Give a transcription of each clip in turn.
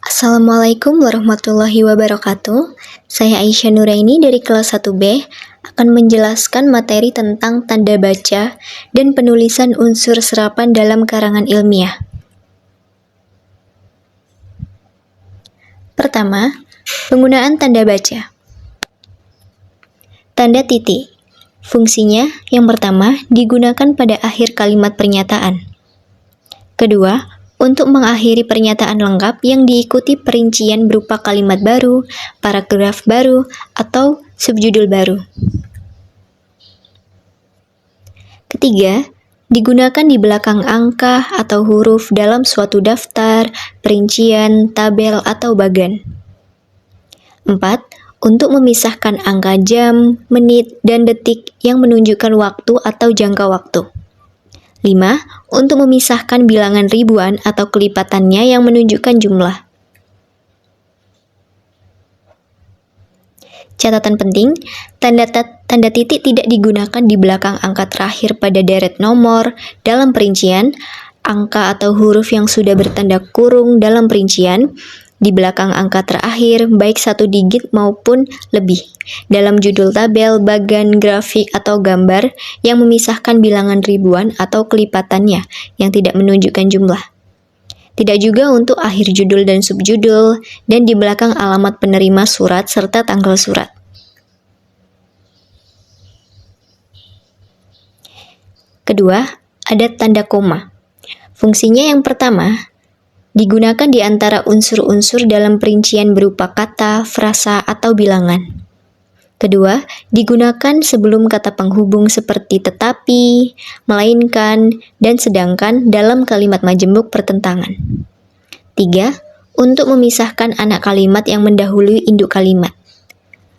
Assalamualaikum warahmatullahi wabarakatuh. Saya Aisyah Nuraini dari kelas 1B akan menjelaskan materi tentang tanda baca dan penulisan unsur serapan dalam karangan ilmiah. Pertama, penggunaan tanda baca. Tanda titik. Fungsinya yang pertama digunakan pada akhir kalimat pernyataan. Kedua, untuk mengakhiri pernyataan lengkap yang diikuti perincian berupa kalimat baru, paragraf baru, atau subjudul baru. Ketiga, digunakan di belakang angka atau huruf dalam suatu daftar, perincian, tabel, atau bagan. 4. Untuk memisahkan angka jam, menit, dan detik yang menunjukkan waktu atau jangka waktu. 5. Untuk memisahkan bilangan ribuan atau kelipatannya yang menunjukkan jumlah. Catatan penting, tanda titik tidak digunakan di belakang angka terakhir pada deret nomor dalam perincian, angka atau huruf yang sudah bertanda kurung dalam perincian, di belakang angka terakhir baik 1 digit maupun lebih, dalam judul tabel, bagan, grafik, atau gambar yang memisahkan bilangan ribuan atau kelipatannya yang tidak menunjukkan jumlah. Tidak juga untuk akhir judul dan subjudul, dan di belakang alamat penerima surat serta tanggal surat. Kedua, ada tanda koma. Fungsinya yang pertama, digunakan di antara unsur-unsur dalam perincian berupa kata, frasa, atau bilangan. Kedua, digunakan sebelum kata penghubung seperti tetapi, melainkan, dan sedangkan dalam kalimat majemuk pertentangan. 3. Untuk memisahkan anak kalimat yang mendahului induk kalimat.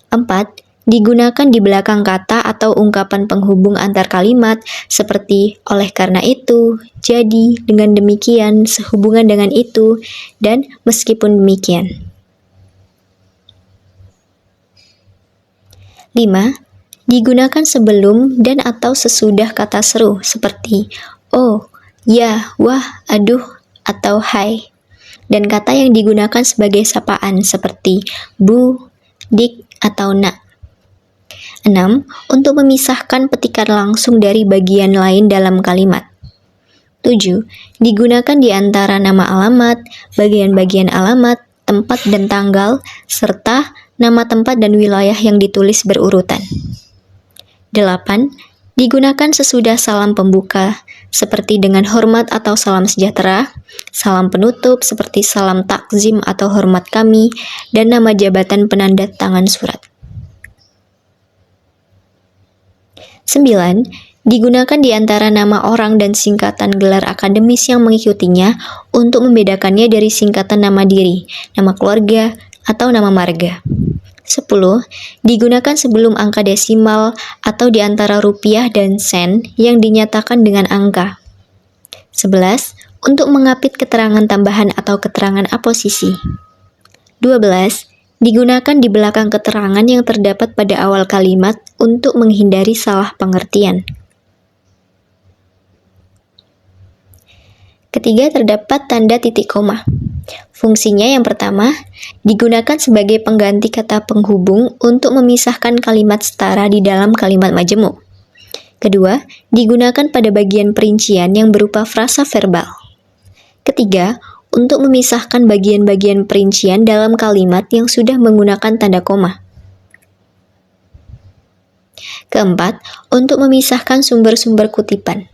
4. Digunakan di belakang kata atau ungkapan penghubung antar kalimat seperti oleh karena itu, jadi, dengan demikian, sehubungan dengan itu, dan meskipun demikian. 5. Digunakan sebelum dan atau sesudah kata seru seperti oh, ya, wah, aduh, atau hai. Dan kata yang digunakan sebagai sapaan seperti bu, dik, atau nak. 6. Untuk memisahkan petikan langsung dari bagian lain dalam kalimat. 7. Digunakan di antara nama alamat, bagian-bagian alamat, tempat dan tanggal, serta nama tempat dan wilayah yang ditulis berurutan. 8. Digunakan sesudah salam pembuka, seperti dengan hormat atau salam sejahtera, salam penutup seperti salam takzim atau hormat kami, dan nama jabatan penanda tangan surat. 9. Digunakan di antara nama orang dan singkatan gelar akademis yang mengikutinya untuk membedakannya dari singkatan nama diri, nama keluarga, atau nama marga. 10. Digunakan sebelum angka desimal atau di antara rupiah dan sen yang dinyatakan dengan angka. 11. Untuk mengapit keterangan tambahan atau keterangan aposisi. 12. Digunakan di belakang keterangan yang terdapat pada awal kalimat untuk menghindari salah pengertian. Ketiga, terdapat tanda titik koma. Fungsinya yang pertama, digunakan sebagai pengganti kata penghubung untuk memisahkan kalimat setara di dalam kalimat majemuk. Kedua, digunakan pada bagian perincian yang berupa frasa verbal. Ketiga, untuk memisahkan bagian-bagian perincian dalam kalimat yang sudah menggunakan tanda koma. Keempat, untuk memisahkan sumber-sumber kutipan.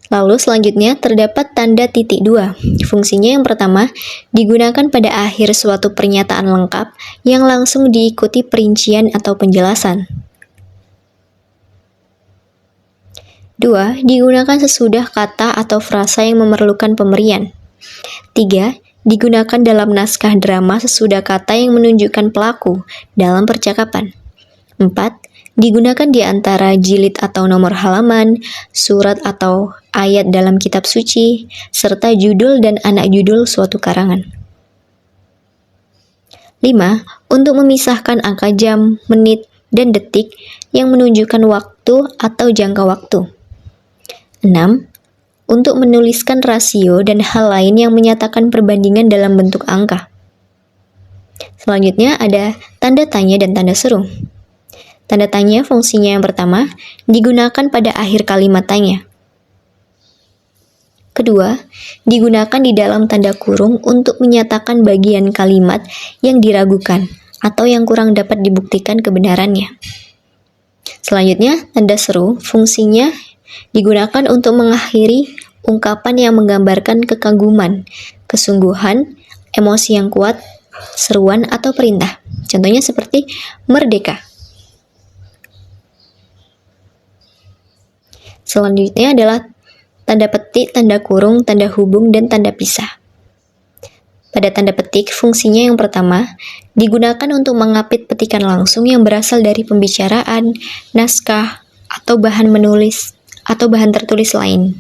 Lalu selanjutnya terdapat tanda titik 2. Fungsinya yang pertama, digunakan pada akhir suatu pernyataan lengkap yang langsung diikuti perincian atau penjelasan. 2. Digunakan sesudah kata atau frasa yang memerlukan pemberian. 3. Digunakan dalam naskah drama sesudah kata yang menunjukkan pelaku dalam percakapan. 4. Digunakan di antara jilid atau nomor halaman, surat atau ayat dalam kitab suci, serta judul dan anak judul suatu karangan. 5. Untuk memisahkan angka jam, menit, dan detik yang menunjukkan waktu atau jangka waktu. 6. untuk menuliskan rasio dan hal lain yang menyatakan perbandingan dalam bentuk angka. Selanjutnya ada tanda tanya dan tanda seru. Tanda tanya fungsinya yang pertama digunakan pada akhir kalimat tanya. Kedua, digunakan di dalam tanda kurung untuk menyatakan bagian kalimat yang diragukan atau yang kurang dapat dibuktikan kebenarannya. Selanjutnya, tanda seru fungsinya digunakan untuk mengakhiri ungkapan yang menggambarkan kekaguman, kesungguhan, emosi yang kuat, seruan atau perintah. Contohnya seperti merdeka. Selanjutnya adalah tanda petik, tanda kurung, tanda hubung, dan tanda pisah. Pada tanda petik, fungsinya yang pertama digunakan untuk mengapit petikan langsung yang berasal dari pembicaraan, naskah, atau bahan menulis atau bahan tertulis lain.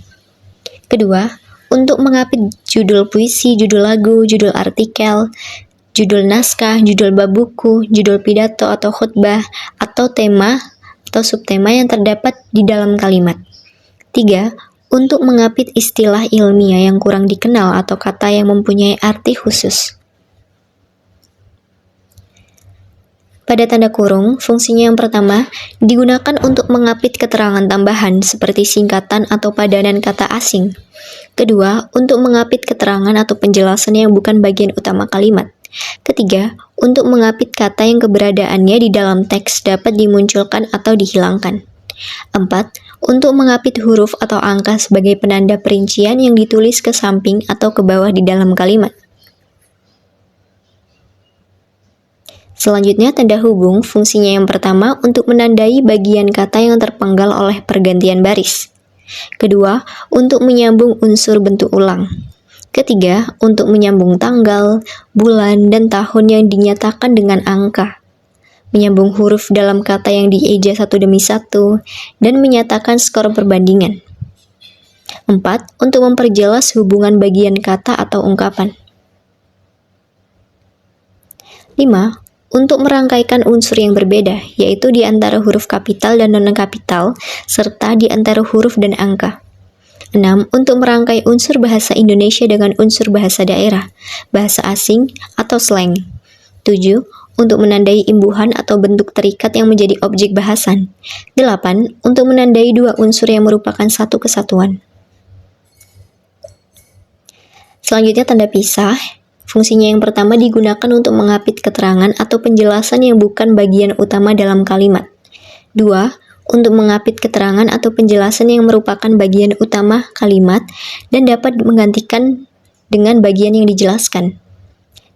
Kedua, untuk mengapit judul puisi, judul lagu, judul artikel, judul naskah, judul bab buku, judul pidato atau khutbah, atau tema atau subtema yang terdapat di dalam kalimat. 3. Untuk mengapit istilah ilmiah yang kurang dikenal atau kata yang mempunyai arti khusus. Pada tanda kurung, fungsinya yang pertama digunakan untuk mengapit keterangan tambahan seperti singkatan atau padanan kata asing. Kedua, untuk mengapit keterangan atau penjelasan yang bukan bagian utama kalimat. Ketiga, untuk mengapit kata yang keberadaannya di dalam teks dapat dimunculkan atau dihilangkan. 4. Untuk mengapit huruf atau angka sebagai penanda perincian yang ditulis ke samping atau ke bawah di dalam kalimat. Selanjutnya, tanda hubung fungsinya yang pertama untuk menandai bagian kata yang terpenggal oleh pergantian baris. Kedua, untuk menyambung unsur bentuk ulang. Ketiga, untuk menyambung tanggal, bulan, dan tahun yang dinyatakan dengan angka. Menyambung huruf dalam kata yang dieja satu demi satu, dan menyatakan skor perbandingan. 4. Untuk memperjelas hubungan bagian kata atau ungkapan. 5. Untuk merangkaikan unsur yang berbeda, yaitu di antara huruf kapital dan non-kapital, serta di antara huruf dan angka. 6. Untuk merangkai unsur bahasa Indonesia dengan unsur bahasa daerah, bahasa asing, atau slang. 7. Untuk menandai imbuhan atau bentuk terikat yang menjadi objek bahasan. 8. Untuk menandai dua unsur yang merupakan satu kesatuan. Selanjutnya tanda pisah. Fungsinya yang pertama digunakan untuk mengapit keterangan atau penjelasan yang bukan bagian utama dalam kalimat. 2. Untuk mengapit keterangan atau penjelasan yang merupakan bagian utama kalimat dan dapat menggantikan dengan bagian yang dijelaskan.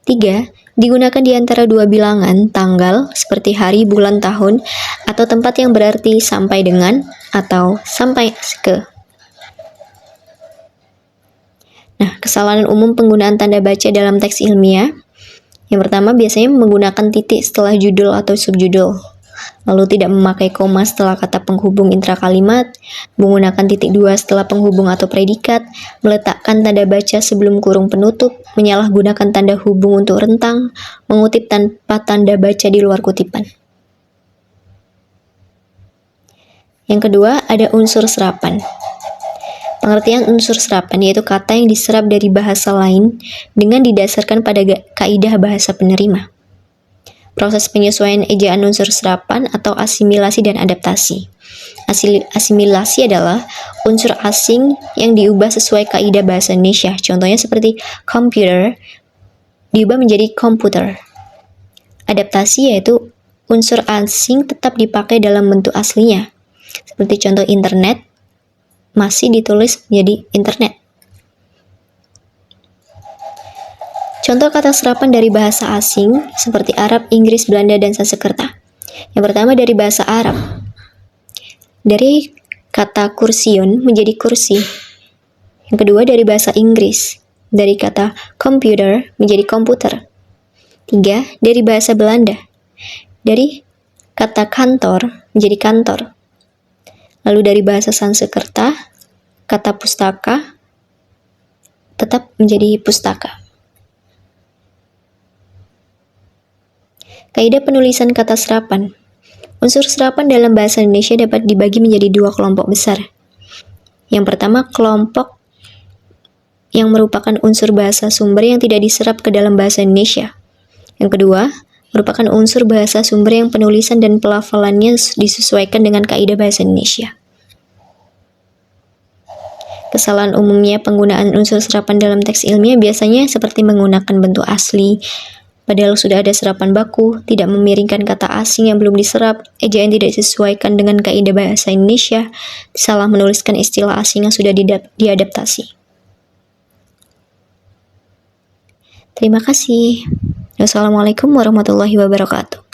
3. Digunakan di antara dua bilangan, tanggal, seperti hari, bulan, tahun, atau tempat yang berarti sampai dengan atau sampai ke. Nah, kesalahan umum penggunaan tanda baca dalam teks ilmiah. Yang pertama, biasanya menggunakan titik setelah judul atau subjudul. Lalu tidak memakai koma setelah kata penghubung intrakalimat, menggunakan titik dua setelah penghubung atau predikat, meletakkan tanda baca sebelum kurung penutup, menyalahgunakan tanda hubung untuk rentang, mengutip tanpa tanda baca di luar kutipan. Yang kedua, ada unsur serapan. Pengertian unsur serapan yaitu kata yang diserap dari bahasa lain dengan didasarkan pada kaidah bahasa penerima. Proses penyesuaian ejaan unsur serapan atau asimilasi dan adaptasi. Asimilasi adalah unsur asing yang diubah sesuai kaidah bahasa Indonesia. Contohnya seperti computer diubah menjadi komputer. Adaptasi yaitu unsur asing tetap dipakai dalam bentuk aslinya. Seperti contoh internet masih ditulis menjadi internet. Contoh kata serapan dari bahasa asing seperti Arab, Inggris, Belanda, dan Sanskerta. Yang pertama dari bahasa Arab. Dari kata kursiun menjadi kursi. Yang kedua dari bahasa Inggris. Dari kata computer menjadi komputer. 3. Dari bahasa Belanda. Dari kata kantor menjadi kantor. Lalu dari bahasa Sanskerta, kata pustaka tetap menjadi pustaka. Kaidah penulisan kata serapan. Unsur serapan dalam bahasa Indonesia dapat dibagi menjadi dua kelompok besar. Yang pertama, kelompok yang merupakan unsur bahasa sumber yang tidak diserap ke dalam bahasa Indonesia. Yang kedua, merupakan unsur bahasa sumber yang penulisan dan pelafalannya disesuaikan dengan kaidah bahasa Indonesia. Kesalahan umumnya penggunaan unsur serapan dalam teks ilmiah biasanya seperti menggunakan bentuk asli, padahal sudah ada serapan baku, tidak memiringkan kata asing yang belum diserap, ejaan tidak disesuaikan dengan kaidah bahasa Indonesia, salah menuliskan istilah asing yang sudah diadaptasi. Terima kasih. Wassalamualaikum warahmatullahi wabarakatuh.